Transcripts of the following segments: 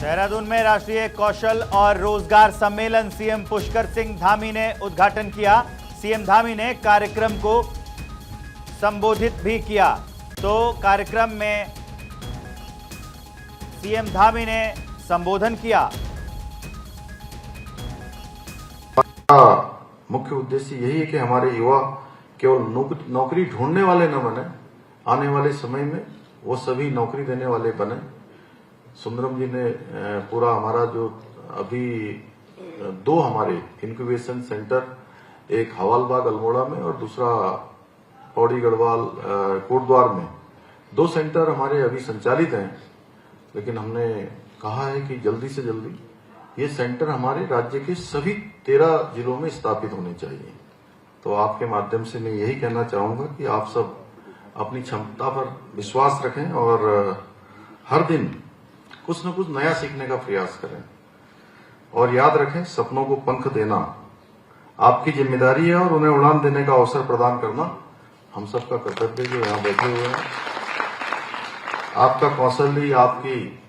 देहरादून में राष्ट्रीय कौशल और रोजगार सम्मेलन सीएम पुष्कर सिंह धामी ने उद्घाटन किया। सीएम धामी ने कार्यक्रम को संबोधित भी किया। तो कार्यक्रम में सीएम धामी ने संबोधन किया। मुख्य उद्देश्य यही है कि हमारे युवा केवल नौकरी ढूंढने वाले न बने, आने वाले समय में वो सभी नौकरी देने वाले बने। सुंदरम जी ने पूरा हमारा जो अभी दो हमारे इंक्यूबेशन सेंटर, एक हवालबाग अल्मोड़ा में और दूसरा पौड़ी गढ़वाल कोटद्वार में, दो सेंटर हमारे अभी संचालित हैं। लेकिन हमने कहा है कि जल्दी से जल्दी ये सेंटर हमारे राज्य के सभी 13 जिलों में स्थापित होने चाहिए। तो आपके माध्यम से मैं यही कहना चाहूंगा कि आप सब अपनी क्षमता पर विश्वास रखें और हर दिन कुछ न कुछ नया सीखने का प्रयास करें। और याद रखें, सपनों को पंख देना आपकी जिम्मेदारी है और उन्हें उड़ान देने का अवसर प्रदान करना हम सबका कर्तव्य जो यहाँ बैठे हुए हैं। आपका कौशल ही आपकी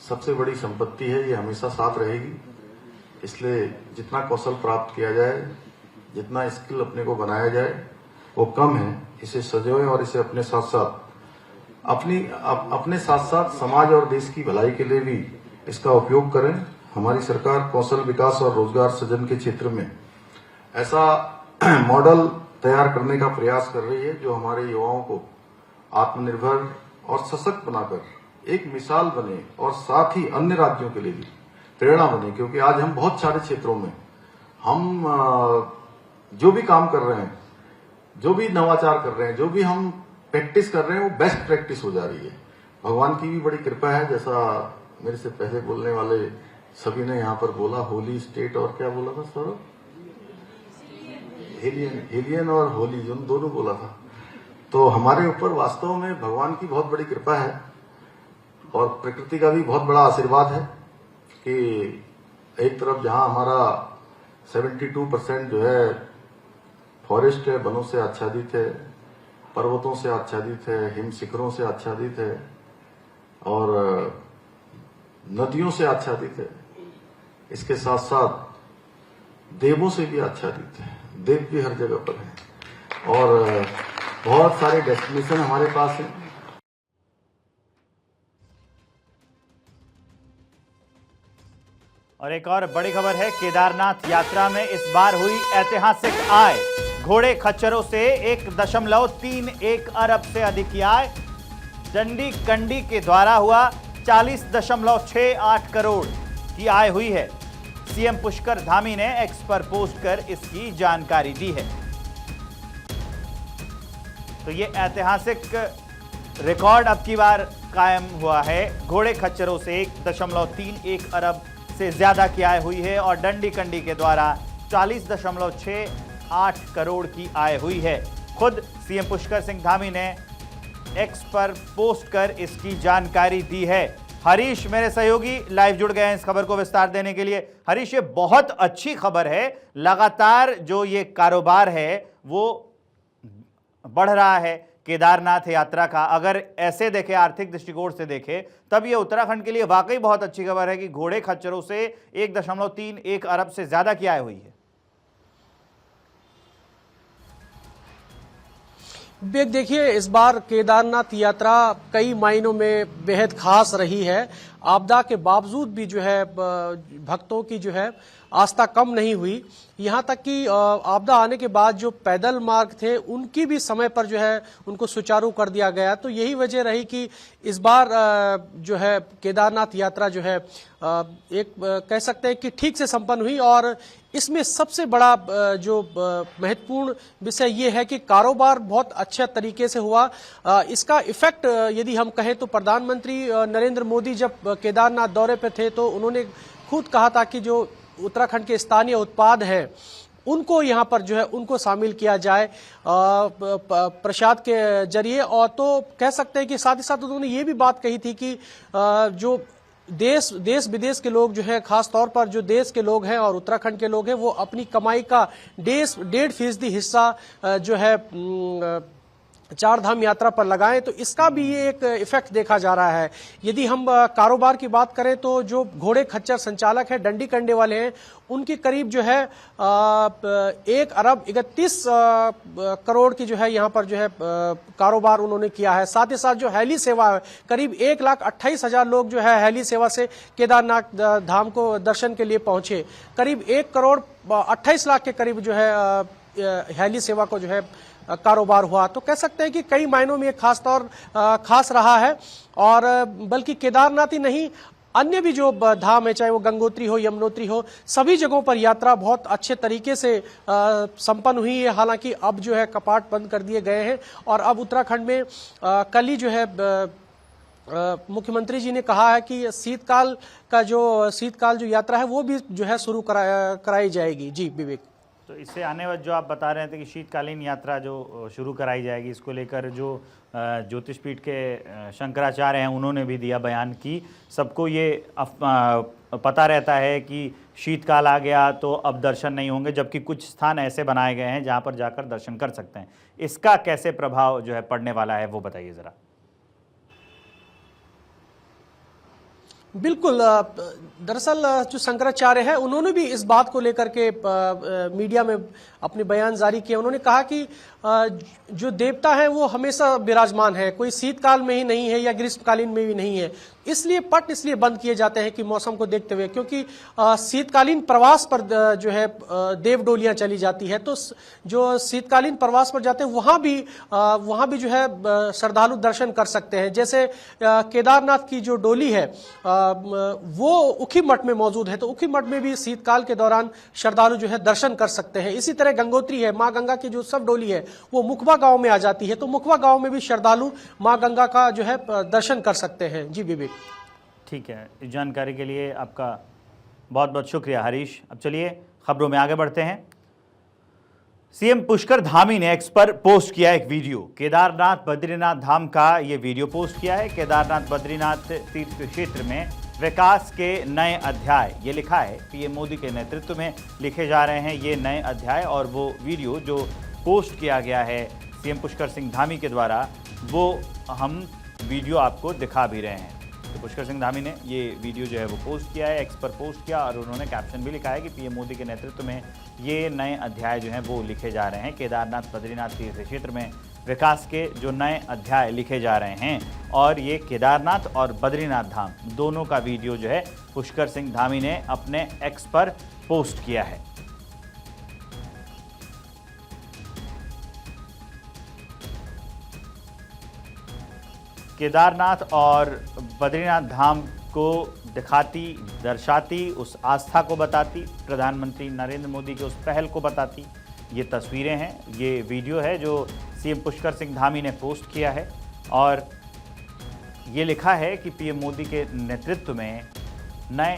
सबसे बड़ी संपत्ति है, ये हमेशा साथ रहेगी। इसलिए जितना कौशल प्राप्त किया जाए, जितना स्किल अपने को बनाया जाए, वो कम है। इसे सजोएं और इसे अपने साथ साथ समाज और देश की भलाई के लिए भी इसका उपयोग करें। हमारी सरकार कौशल विकास और रोजगार सृजन के क्षेत्र में ऐसा मॉडल तैयार करने का प्रयास कर रही है जो हमारे युवाओं को आत्मनिर्भर और सशक्त बनाकर एक मिसाल बने और साथ ही अन्य राज्यों के लिए भी प्रेरणा बने। क्योंकि आज हम बहुत सारे क्षेत्रों में हम जो भी काम कर रहे हैं, जो भी नवाचार कर रहे हैं, जो भी हम प्रैक्टिस कर रहे हैं, वो बेस्ट प्रैक्टिस हो जा रही है। भगवान की भी बड़ी कृपा है। जैसा मेरे से पहले बोलने वाले सभी ने यहाँ पर बोला, होली स्टेट और क्या बोला था सर, एलियन और होली, उन दोनों बोला था। तो हमारे ऊपर वास्तव में भगवान की बहुत बड़ी कृपा है और प्रकृति का भी बहुत बड़ा आशीर्वाद है कि एक तरफ जहां हमारा 72% जो है फॉरेस्ट है, वनों से आच्छादित है, पर्वतों से आच्छादित है, हिम शिखरों से आच्छादित है और नदियों से आच्छादित है। इसके साथ साथ देवों से भी आच्छादित है। देव भी हर जगह पर है और बहुत सारे डेस्टिनेशन हमारे पास हैं। और एक और बड़ी खबर है, केदारनाथ यात्रा में इस बार हुई ऐतिहासिक आय। घोड़े खच्चरों से 1.31 अरब से अधिक की आय। डंडी कंडी के द्वारा हुआ 40.68 करोड़ की आय हुई है। सीएम पुष्कर धामी ने एक्स पर पोस्ट कर इसकी जानकारी दी है। तो ये ऐतिहासिक रिकॉर्ड अब की बार कायम हुआ है। घोड़े खच्चरों से 1.31 अरब से ज्यादा की आय हुई है और डंडी कंडी के द्वारा 40.68 करोड़ की आय हुई है। खुद सीएम पुष्कर सिंह धामी ने एक्स पर पोस्ट कर इसकी जानकारी दी है। हरीश मेरे सहयोगी लाइव जुड़ गए हैं इस खबर को विस्तार देने के लिए। हरीश, ये बहुत अच्छी खबर है। लगातार जो ये कारोबार है वो बढ़ रहा है केदारनाथ यात्रा का। अगर ऐसे देखें, आर्थिक दृष्टिकोण से देखें, तब ये उत्तराखंड के लिए वाकई बहुत अच्छी खबर है कि घोड़े खच्चरों से 1.31 अरब से ज्यादा की आय हुई है। देखिए, इस बार केदारनाथ यात्रा कई मायनों में बेहद खास रही है। आपदा के बावजूद भी जो है भक्तों की जो है आस्था कम नहीं हुई। यहाँ तक कि आपदा आने के बाद जो पैदल मार्ग थे उनकी भी समय पर जो है उनको सुचारू कर दिया गया। तो यही वजह रही कि इस बार जो है केदारनाथ यात्रा जो है एक कह सकते हैं कि ठीक से संपन्न हुई। और इसमें सबसे बड़ा जो महत्वपूर्ण विषय ये है कि कारोबार बहुत अच्छे तरीके से हुआ। इसका इफेक्ट यदि हम कहें तो प्रधानमंत्री नरेंद्र मोदी जब केदारनाथ दौरे पे थे तो उन्होंने खुद कहा था कि जो उत्तराखंड के स्थानीय उत्पाद हैं उनको यहाँ पर जो है उनको शामिल किया जाए प्रसाद के जरिए। और तो कह सकते हैं कि साथ ही साथ उन्होंने ये भी बात कही थी कि जो देश विदेश के लोग जो है, खास तौर पर जो देश के लोग हैं और उत्तराखंड के लोग हैं, वो अपनी कमाई का 1.5% हिस्सा जो है चार धाम यात्रा पर लगाएं, तो इसका भी ये एक इफेक्ट देखा जा रहा है। यदि हम कारोबार की बात करें तो जो घोड़े खच्चर संचालक है, डंडी कंडे वाले हैं, उनकी करीब जो है 1 अरब 31 करोड़ की जो है यहाँ पर जो है कारोबार उन्होंने किया है। साथ ही साथ जो हेली सेवा है, करीब 1,28,000 लोग जो है हेली सेवा से केदारनाथ धाम को दर्शन के लिए पहुंचे। करीब 1,28,00,000 के करीब जो है हेली सेवा को जो है कारोबार हुआ। तो कह सकते हैं कि कई मायनों में खास रहा है। और बल्कि केदारनाथ ही नहीं, अन्य भी जो धाम है, चाहे वो गंगोत्री हो, यमुनोत्री हो, सभी जगहों पर यात्रा बहुत अच्छे तरीके से संपन्न हुई है। हालांकि अब जो है कपाट बंद कर दिए गए हैं और अब उत्तराखंड में कल ही जो है मुख्यमंत्री जी ने कहा है कि शीतकाल जो यात्रा है वो भी जो है शुरू कराई जाएगी। जी विवेक। तो इससे आने वाले जो आप बता रहे थे कि शीतकालीन यात्रा जो शुरू कराई जाएगी, इसको लेकर जो ज्योतिषपीठ के शंकराचार्य हैं उन्होंने भी दिया बयान कि सबको ये पता रहता है कि शीतकाल आ गया तो अब दर्शन नहीं होंगे, जबकि कुछ स्थान ऐसे बनाए गए हैं जहां पर जाकर दर्शन कर सकते हैं। इसका कैसे प्रभाव जो है पड़ने वाला है वो बताइए ज़रा। बिल्कुल, दरअसल जो शंकराचार्य है उन्होंने भी इस बात को लेकर के मीडिया में अपने बयान जारी किए। उन्होंने कहा कि जो देवता है वो हमेशा विराजमान है, कोई शीतकाल में ही नहीं है या ग्रीष्मकालीन में भी नहीं है। इसलिए बंद किए जाते हैं कि मौसम को देखते हुए, क्योंकि शीतकालीन प्रवास पर जो है देवडोलियां चली जाती है, तो जो शीतकालीन प्रवास पर जाते हैं वहां भी जो है श्रद्धालु दर्शन कर सकते हैं। जैसे केदारनाथ की जो डोली है वो उखी मठ में मौजूद है, तो उखी मठ में भी शीतकाल के दौरान श्रद्धालु जो है दर्शन कर सकते हैं। इसी तरह गंगोत्री है, माँ गंगा की जो सब डोली है वो मुखबा गांव में आ जाती है, तो मुखबा गांव में भी श्रद्धालु माँ गंगा का जो है दर्शन कर सकते हैं। जी विवेक। ठीक है, इस जानकारी के लिए आपका बहुत बहुत शुक्रिया हरीश। अब चलिए खबरों में आगे बढ़ते हैं। सीएम पुष्कर धामी ने एक्स पर पोस्ट किया एक वीडियो। केदारनाथ बद्रीनाथ धाम का ये वीडियो पोस्ट किया है। केदारनाथ बद्रीनाथ तीर्थ क्षेत्र में विकास के नए अध्याय, ये लिखा है पीएम मोदी के नेतृत्व में लिखे जा रहे हैं ये नए अध्याय। और वो वीडियो जो पोस्ट किया गया है सीएम पुष्कर सिंह धामी के द्वारा, वो हम वीडियो आपको दिखा भी रहे हैं। तो पुष्कर सिंह धामी ने ये वीडियो जो है वो पोस्ट किया है, एक्स पर पोस्ट किया, और उन्होंने कैप्शन भी लिखा है कि पीएम मोदी के नेतृत्व में ये नए अध्याय जो हैं वो लिखे जा रहे हैं। केदारनाथ बद्रीनाथ तीर्थ क्षेत्र में विकास के जो नए अध्याय लिखे जा रहे हैं, और ये केदारनाथ और बद्रीनाथ धाम दोनों का वीडियो जो है पुष्कर सिंह धामी ने अपने एक्स पर पोस्ट किया है। केदारनाथ और बद्रीनाथ धाम को दर्शाती, उस आस्था को बताती, प्रधानमंत्री नरेंद्र मोदी के उस पहल को बताती ये तस्वीरें हैं, ये वीडियो है जो सीएम पुष्कर सिंह धामी ने पोस्ट किया है। और ये लिखा है कि पीएम मोदी के नेतृत्व में नए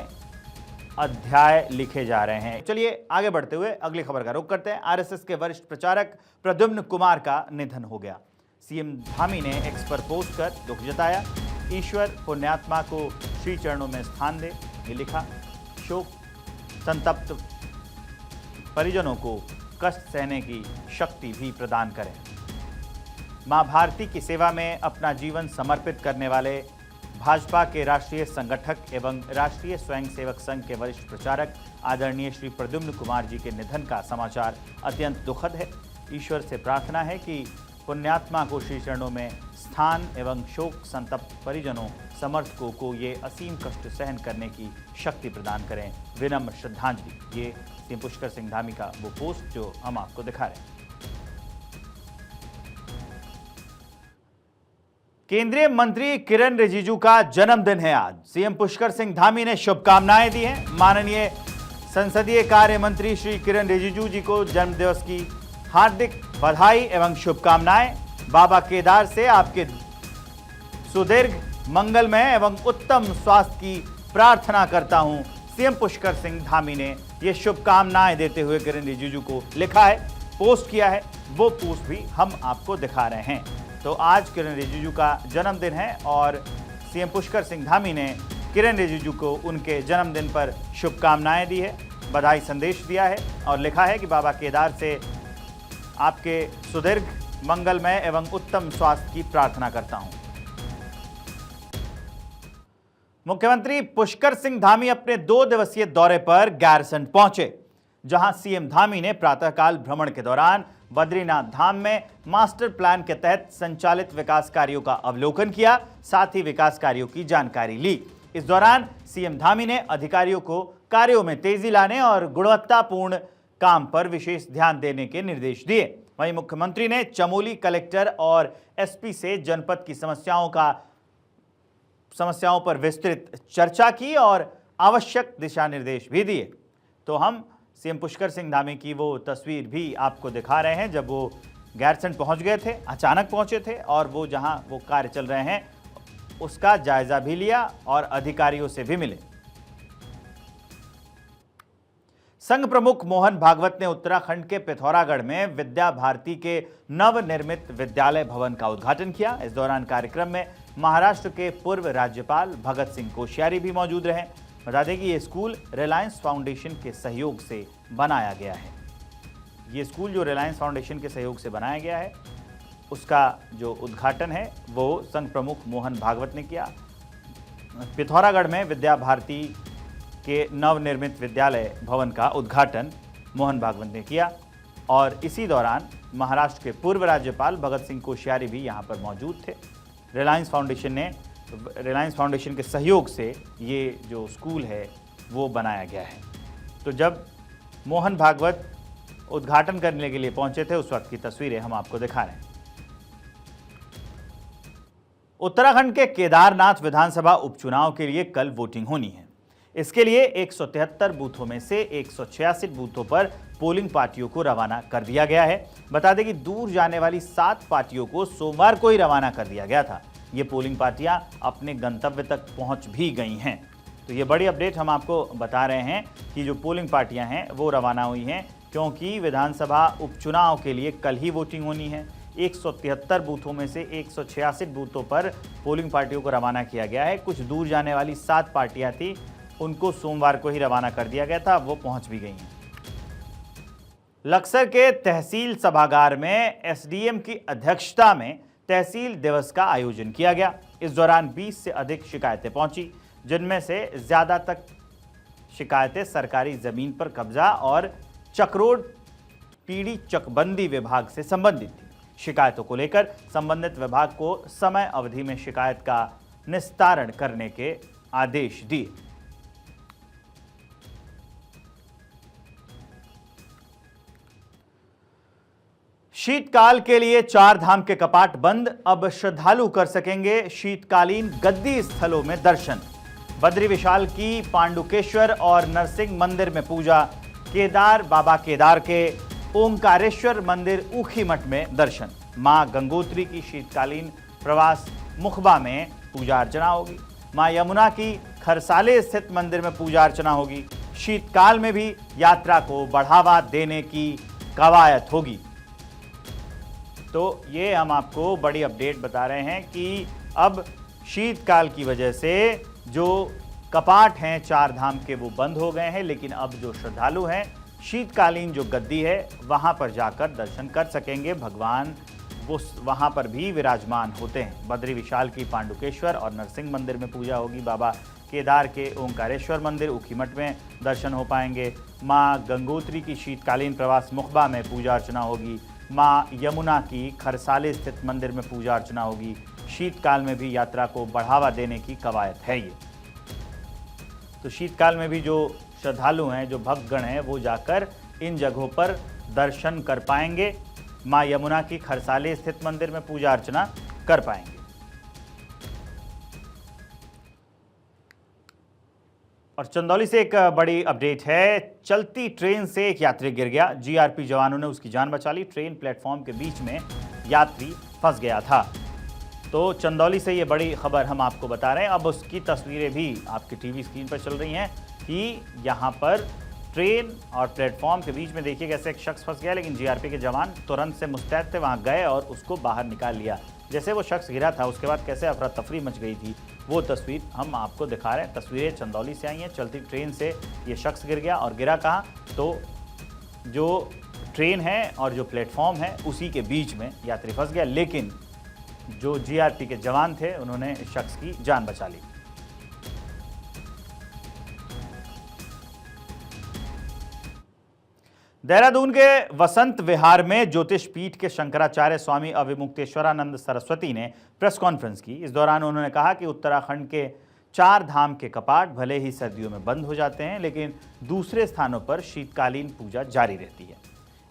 अध्याय लिखे जा रहे हैं। चलिए आगे बढ़ते हुए अगली खबर का रुख करते हैं। आरएसएस के वरिष्ठ प्रचारक प्रद्युम्न कुमार का निधन हो गया। सीएम धामी ने एक्स पर पोस्ट कर दुख जताया। ईश्वर पुण्यात्मा को श्री चरणों में स्थान दे, ये लिखा। शोक संतप्त परिजनों को कष्ट सहने की शक्ति भी प्रदान करें। मां भारती की सेवा में अपना जीवन समर्पित करने वाले भाजपा के राष्ट्रीय संगठक एवं राष्ट्रीय स्वयंसेवक संघ के वरिष्ठ प्रचारक आदरणीय श्री प्रद्युम्न कुमार जी के निधन का समाचार अत्यंत दुखद है। ईश्वर से प्रार्थना है कि पुण्यात्मा को श्री चरणों में स्थान एवं शोक संतप्त परिजनों समर्थकों को ये असीम कष्ट सहन करने की शक्ति प्रदान करें। विनम्र श्रद्धांजलि। ये सीएम पुष्कर सिंह धामी का वो पोस्ट जो हम आपको दिखा रहे हैं। केंद्रीय मंत्री किरण रिजिजू का जन्मदिन है आज। सीएम पुष्कर सिंह धामी ने शुभकामनाएं दी हैं। माननीय संसदीय कार्य मंत्री श्री किरण रिजिजू जी को जन्मदिवस की हार्दिक बधाई एवं शुभकामनाएं। बाबा केदार से आपके सुदीर्घ मंगलमय एवं उत्तम स्वास्थ्य की प्रार्थना करता हूं। सीएम पुष्कर सिंह धामी ने यह शुभकामनाएं देते हुए किरण रिजिजू को लिखा है, पोस्ट किया है। वो पोस्ट भी हम आपको दिखा रहे हैं। तो आज किरण रिजिजू का जन्मदिन है और सीएम पुष्कर सिंह धामी ने किरण रिजिजू को उनके जन्मदिन पर शुभकामनाएं दी है, बधाई संदेश दिया है और लिखा है कि बाबा केदार से आपके सुदीर्घ मंगलमय एवं उत्तम स्वास्थ्य की प्रार्थना करता हूं। मुख्यमंत्री पुष्कर सिंह धामी अपने 2 दिवसीय दौरे पर गैरसैंण पहुंचे, जहां सीएम धामी ने प्रातःकाल भ्रमण के दौरान बद्रीनाथ धाम में मास्टर प्लान के तहत संचालित विकास कार्यों का अवलोकन किया, साथ ही विकास कार्यों की जानकारी ली। इस दौरान सीएम धामी ने अधिकारियों को कार्यों में तेजी लाने और गुणवत्तापूर्ण काम पर विशेष ध्यान देने के निर्देश दिए। वहीं मुख्यमंत्री ने चमोली कलेक्टर और एसपी से जनपद की समस्याओं पर विस्तृत चर्चा की और आवश्यक दिशा निर्देश भी दिए। तो हम सीएम पुष्कर सिंह धामी की वो तस्वीर भी आपको दिखा रहे हैं जब वो गैरसैंण पहुंच गए थे, अचानक पहुंचे थे और वो जहां वो कार्य चल रहे हैं उसका जायजा भी लिया और अधिकारियों से भी मिले। संघ प्रमुख मोहन भागवत ने उत्तराखंड के पिथौरागढ़ में विद्या भारती के नवनिर्मित विद्यालय भवन का उद्घाटन किया। इस दौरान कार्यक्रम में महाराष्ट्र के पूर्व राज्यपाल भगत सिंह कोश्यारी भी मौजूद रहे। बता दें कि ये स्कूल रिलायंस फाउंडेशन के सहयोग से बनाया गया है। ये स्कूल जो रिलायंस फाउंडेशन के सहयोग से बनाया गया है उसका जो उद्घाटन है वो संघ प्रमुख मोहन भागवत ने किया। पिथौरागढ़ में विद्या भारती के नवनिर्मित विद्यालय भवन का उद्घाटन मोहन भागवत ने किया और इसी दौरान महाराष्ट्र के पूर्व राज्यपाल भगत सिंह कोश्यारी भी यहाँ पर मौजूद थे। रिलायंस फाउंडेशन के सहयोग से ये जो स्कूल है वो बनाया गया है। तो जब मोहन भागवत उद्घाटन करने के लिए पहुंचे थे उस वक्त की तस्वीरें हम आपको दिखा रहे हैं। उत्तराखंड के केदारनाथ विधानसभा उपचुनाव के लिए कल वोटिंग होनी है। इसके लिए 173 बूथों में से 186 बूथों पर पोलिंग पार्टियों को रवाना कर दिया गया है। बता दें कि दूर जाने वाली 7 पार्टियों को सोमवार को ही रवाना कर दिया गया था। ये पोलिंग पार्टियां अपने गंतव्य तक पहुंच भी गई हैं। तो ये बड़ी अपडेट हम आपको बता रहे हैं कि जो पोलिंग पार्टियां हैं वो रवाना हुई हैं, क्योंकि विधानसभा उपचुनाव के लिए कल ही वोटिंग होनी है। 173 बूथों में से 186 बूथों पर पोलिंग पार्टियों को रवाना किया गया है। कुछ दूर जाने वाली 7 पार्टियां थी, उनको सोमवार को ही रवाना कर दिया गया था, वो पहुंच भी गई हैं। लक्सर के तहसील सभागार में एसडीएम की अध्यक्षता में तहसील दिवस का आयोजन किया गया। इस दौरान 20 से अधिक शिकायतें पहुंची, जिनमें से ज्यादातर शिकायतें सरकारी जमीन पर कब्जा और चक्रोड पीढ़ी चकबंदी विभाग से संबंधित थी। शिकायतों को लेकर संबंधित विभाग को समय अवधि में शिकायत का निस्तारण करने के आदेश दिए। शीतकाल के लिए 4 धाम के कपाट बंद, अब श्रद्धालु कर सकेंगे शीतकालीन गद्दी स्थलों में दर्शन। बद्री विशाल की पांडुकेश्वर और नरसिंह मंदिर में पूजा, बाबा केदार के ओंकारेश्वर मंदिर ऊखीमठ में दर्शन। मां गंगोत्री की शीतकालीन प्रवास मुखबा में पूजा अर्चना होगी। मां यमुना की खरसाले स्थित मंदिर में पूजा अर्चना होगी। शीतकाल में भी यात्रा को बढ़ावा देने की कवायद होगी। तो ये हम आपको बड़ी अपडेट बता रहे हैं कि अब शीतकाल की वजह से जो कपाट हैं 4 धाम के वो बंद हो गए हैं, लेकिन अब जो श्रद्धालु हैं शीतकालीन जो गद्दी है वहां पर जाकर दर्शन कर सकेंगे। भगवान वो वहां पर भी विराजमान होते हैं। बद्री विशाल की पांडुकेश्वर और नरसिंह मंदिर में पूजा होगी। बाबा केदार के ओंकारेश्वर मंदिर ऊखीमठ में दर्शन हो पाएंगे। मां गंगोत्री की शीतकालीन प्रवास मुखबा में पूजा अर्चना होगी। मां यमुना की खरसाले स्थित मंदिर में पूजा अर्चना होगी। शीतकाल में भी यात्रा को बढ़ावा देने की कवायद है ये। तो शीतकाल में भी जो श्रद्धालु हैं, जो भक्तगण हैं, वो जाकर इन जगहों पर दर्शन कर पाएंगे। मां यमुना की खरसाले स्थित मंदिर में पूजा अर्चना कर पाएंगे। और चंदौली से एक बड़ी अपडेट है। चलती ट्रेन से एक यात्री गिर गया। जीआरपी जवानों ने उसकी जान बचा ली। ट्रेन प्लेटफॉर्म के बीच में यात्री फंस गया था। तो चंदौली से ये बड़ी खबर हम आपको बता रहे हैं। अब उसकी तस्वीरें भी आपकी टीवी स्क्रीन पर चल रही हैं कि यहाँ पर ट्रेन और प्लेटफॉर्म के बीच में देखिए कैसे एक शख्स फंस गया, लेकिन जीआरपी के जवान तुरंत से मुस्तैद थे, वहाँ गए और उसको बाहर निकाल लिया। जैसे वो शख्स गिरा था उसके बाद कैसे अफरा तफरी मच गई थी, वो तस्वीर हम आपको दिखा रहे हैं। तस्वीरें चंदौली से आई हैं। चलती ट्रेन से ये शख्स गिर गया और गिरा कहाँ, तो जो ट्रेन है और जो प्लेटफॉर्म है उसी के बीच में यात्री फंस गया, लेकिन जो जीआरपी के जवान थे उन्होंने इस शख्स की जान बचा ली। देहरादून के वसंत विहार में ज्योतिष पीठ के शंकराचार्य स्वामी अविमुक्तेश्वरानंद सरस्वती ने प्रेस कॉन्फ्रेंस की। इस दौरान उन्होंने कहा कि उत्तराखंड के 4 धाम के कपाट भले ही सर्दियों में बंद हो जाते हैं, लेकिन दूसरे स्थानों पर शीतकालीन पूजा जारी रहती है।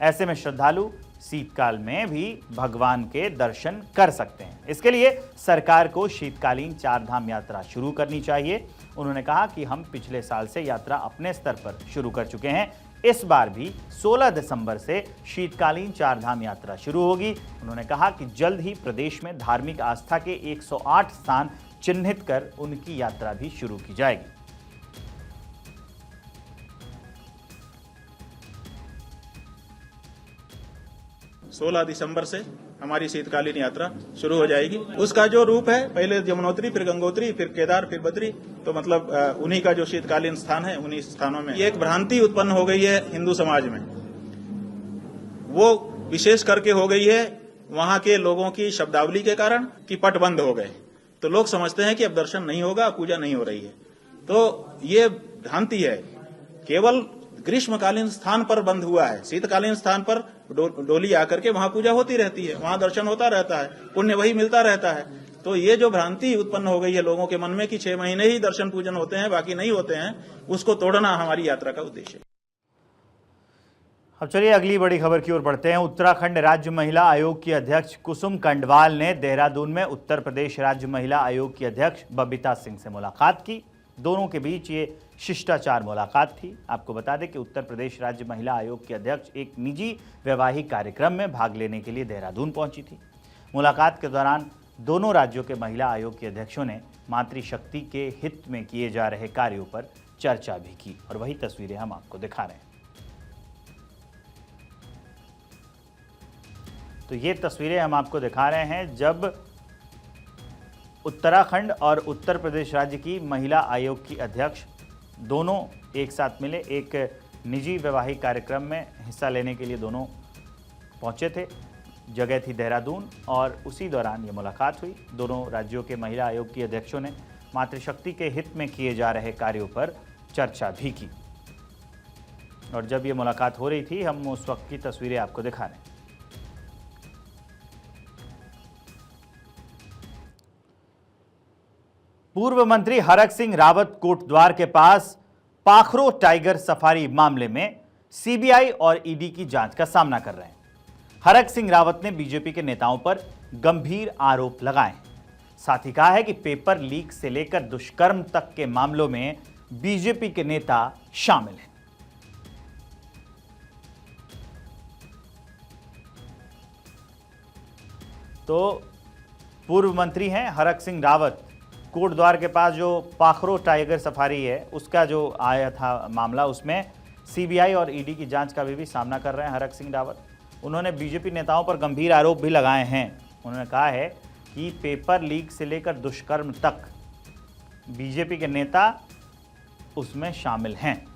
ऐसे में श्रद्धालु शीतकाल में भी भगवान के दर्शन कर सकते हैं। इसके लिए सरकार को शीतकालीन 4 धाम यात्रा शुरू करनी चाहिए। उन्होंने कहा कि हम पिछले साल से यात्रा अपने स्तर पर शुरू कर चुके हैं। इस बार भी 16 दिसंबर से शीतकालीन 4 धाम यात्रा शुरू होगी। उन्होंने कहा कि जल्द ही प्रदेश में धार्मिक आस्था के 108 स्थान चिन्हित कर उनकी यात्रा भी शुरू की जाएगी। 16 दिसंबर से हमारी शीतकालीन यात्रा शुरू हो जाएगी। उसका जो रूप है, पहले यमुनोत्री, फिर गंगोत्री, फिर केदार, फिर बद्री, तो मतलब उन्हीं का जो शीतकालीन स्थान है, उन्हीं स्थानों में ये एक भ्रांति उत्पन्न हो गई है हिंदू समाज में। वो विशेष करके हो गई है वहां के लोगों की शब्दावली के कारण कि पट बंद हो गए, तो लोग समझते हैं कि अब दर्शन नहीं होगा, पूजा नहीं हो रही है। तो ये भ्रांति है। केवल ग्रीष्मकालीन स्थान पर बंद हुआ है, शीतकालीन स्थान पर डोली आकर के वहां पूजा होती रहती है, वहां दर्शन होता रहता है, पुण्य वही मिलता रहता है। तो ये जो भ्रांति उत्पन्न हो गई है लोगों के मन में कि 6 महीने ही दर्शन पूजन होते हैं, बाकी नहीं होते हैं, उसको तोड़ना हमारी यात्रा का उद्देश्य है। अब चलिए अगली बड़ी खबर की ओर बढ़ते हैं। उत्तराखंड राज्य महिला आयोग की अध्यक्ष कुसुम कंडवाल ने देहरादून में उत्तर प्रदेश राज्य महिला आयोग की अध्यक्ष बबीता सिंह से मुलाकात की। दोनों के बीच ये शिष्टाचार मुलाकात थी। आपको बता दें कि उत्तर प्रदेश राज्य महिला आयोग की अध्यक्ष एक निजी वैवाहिक कार्यक्रम में भाग लेने के लिए देहरादून पहुंची थी। मुलाकात के दौरान दोनों राज्यों के महिला आयोग के अध्यक्षों ने मातृशक्ति के हित में किए जा रहे कार्यों पर चर्चा भी की, और वही तस्वीरें हम आपको दिखा रहे हैं। तो ये तस्वीरें हम आपको दिखा रहे हैं जब उत्तराखंड और उत्तर प्रदेश राज्य की महिला आयोग की अध्यक्ष दोनों एक साथ मिले। एक निजी वैवाहिक कार्यक्रम में हिस्सा लेने के लिए दोनों पहुंचे थे। जगह थी देहरादून, और उसी दौरान ये मुलाकात हुई। दोनों राज्यों के महिला आयोग की अध्यक्षों ने मातृशक्ति के हित में किए जा रहे कार्यों पर चर्चा भी की। और जब ये मुलाकात हो रही थी, हम उस वक्त की तस्वीरें आपको दिखा रहे हैं। पूर्व मंत्री हरक सिंह रावत कोटद्वार के पास पाखरो टाइगर सफारी मामले में सीबीआई और ईडी की जांच का सामना कर रहे हैं। हरक सिंह रावत ने बीजेपी के नेताओं पर गंभीर आरोप लगाए, साथ ही कहा है कि पेपर लीक से लेकर दुष्कर्म तक के मामलों में बीजेपी के नेता शामिल हैं। तो पूर्व मंत्री हैं हरक सिंह रावत, कोटद्वार के पास जो पाखरो टाइगर सफारी है उसका जो आया था मामला, उसमें सीबीआई और ईडी की जांच का भी सामना कर रहे हैं हरक सिंह रावत। उन्होंने बीजेपी नेताओं पर गंभीर आरोप भी लगाए हैं। उन्होंने कहा है कि पेपर लीक से लेकर दुष्कर्म तक बीजेपी के नेता उसमें शामिल हैं।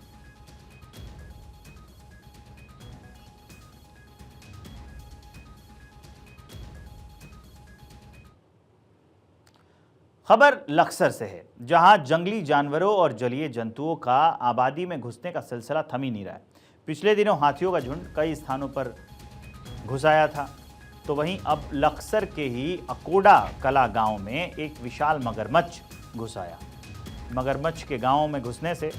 खबर लक्सर से है, जहां जंगली जानवरों और जलीय जंतुओं का आबादी में घुसने का सिलसिला थम ही नहीं रहा है। पिछले दिनों हाथियों का झुंड कई स्थानों पर घुस आया था, तो वहीं अब लक्सर के ही अकोडा कला गांव में एक विशाल मगरमच्छ घुस आया। मगरमच्छ के गांव में घुसने से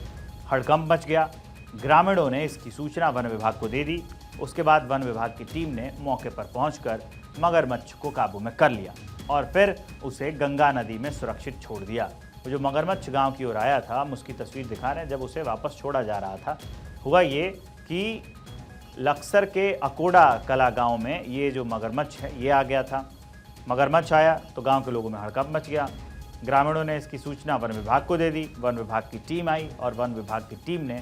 हड़कंप मच गया। ग्रामीणों ने इसकी सूचना वन विभाग को दे दी। उसके बाद वन विभाग की टीम ने मौके पर पहुंचकर मगरमच्छ को काबू में कर लिया और फिर उसे गंगा नदी में सुरक्षित छोड़ दिया। वो जो मगरमच्छ गांव की ओर आया था, हम उसकी तस्वीर दिखा रहे हैं। जब उसे वापस छोड़ा जा रहा था, हुआ ये कि लक्सर के अकोडा कला गांव में ये जो मगरमच्छ है ये आ गया था। मगरमच्छ आया तो गांव के लोगों में हड़कंप मच गया। ग्रामीणों ने इसकी सूचना वन विभाग को दे दी। वन विभाग की टीम आई और वन विभाग की टीम ने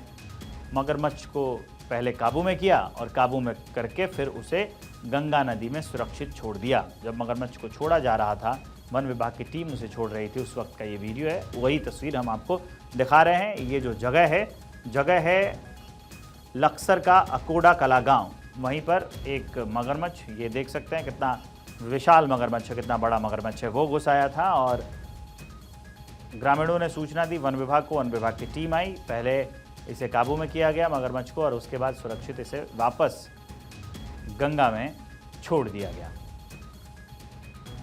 मगरमच्छ को पहले काबू में किया और काबू में करके फिर उसे गंगा नदी में सुरक्षित छोड़ दिया। जब मगरमच्छ को छोड़ा जा रहा था, वन विभाग की टीम उसे छोड़ रही थी, उस वक्त का ये वीडियो है। वही तस्वीर हम आपको दिखा रहे हैं। ये जो जगह है लक्सर का अकोडा कला गांव। वहीं पर एक मगरमच्छ, ये देख सकते हैं कितना विशाल मगरमच्छ है, कितना बड़ा मगरमच्छ है, वो घुस आया था और ग्रामीणों ने सूचना दी वन विभाग को। वन विभाग की टीम आई, पहले इसे काबू में किया गया मगरमच्छ को और उसके बाद सुरक्षित इसे वापस गंगा में छोड़ दिया गया।